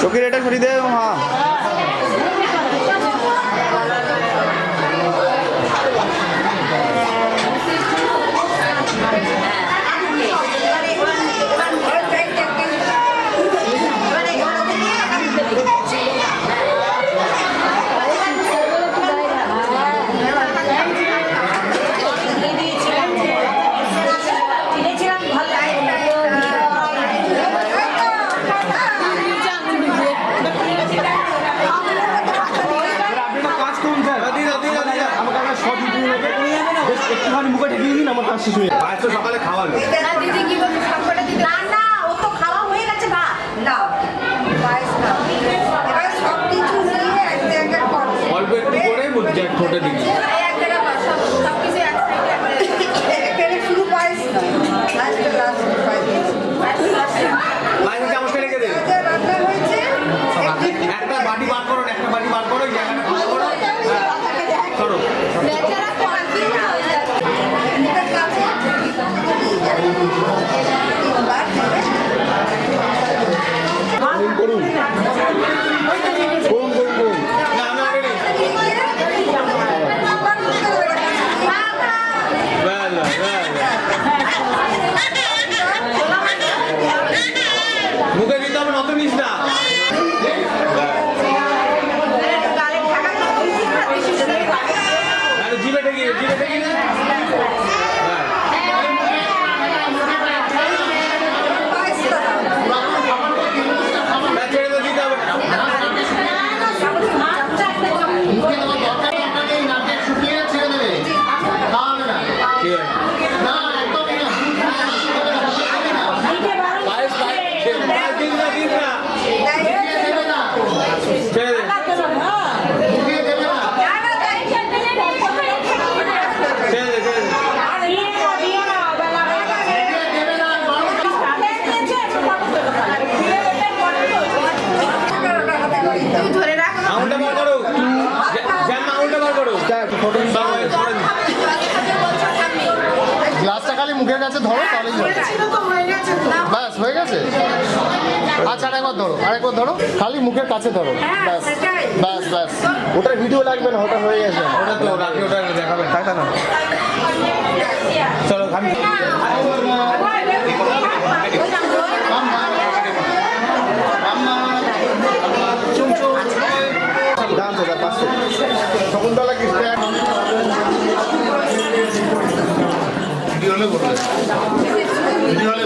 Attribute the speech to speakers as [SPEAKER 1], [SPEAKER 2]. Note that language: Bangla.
[SPEAKER 1] चौकी रेटा खरीदे हाँ মুখে ঢেকে দিন আমার কাজ শেষ হয়ে যাবে তো সকালে খাওয়া হলো
[SPEAKER 2] না দিদি কি বলছে সবকটা দিদি না না ও তো খাওয়া হয়ে গেছে বা না পায়েস না এবার সব কিছু নিয়ে এক জায়গায় করো
[SPEAKER 1] অল্প একটু করে মুখে ঠোঁটে দিন
[SPEAKER 2] এক জায়গায় সব কিছু এক সাইডে এখানে শুরু পায়েস না লাস্ট পায়েস
[SPEAKER 1] লাইনে চামচ রেখে দে
[SPEAKER 2] রান্না হয়েছে
[SPEAKER 1] একটা বাটি বার করো একটা বাটি বার করো জায়গাটা খাওয়া করো করো
[SPEAKER 2] বেচারা কনফিউজ হয়ে যায় এটা কাছে
[SPEAKER 1] করুন না না রে মুখে দিতে হবে নত নিস না জিভে ঠেকিয়ে
[SPEAKER 3] গ্লাসটা খালি মুখের কাছে ধরো তাহলেই ব্যাস হয়ে গেছে আচ্ছা আরেকবার ধরো খালি মুখের কাছে ধরো ব্যাস ব্যাস ব্যাস ওটার ভিডিও লাগবে না ওটা হয়ে গেছে
[SPEAKER 1] ওটা তো রাখি ওটা দেখাবেন থাক না চলো খান
[SPEAKER 3] দাম তো 500 শকুন্তলা কি ভিডিও হলে বলবে ভিডিও হলে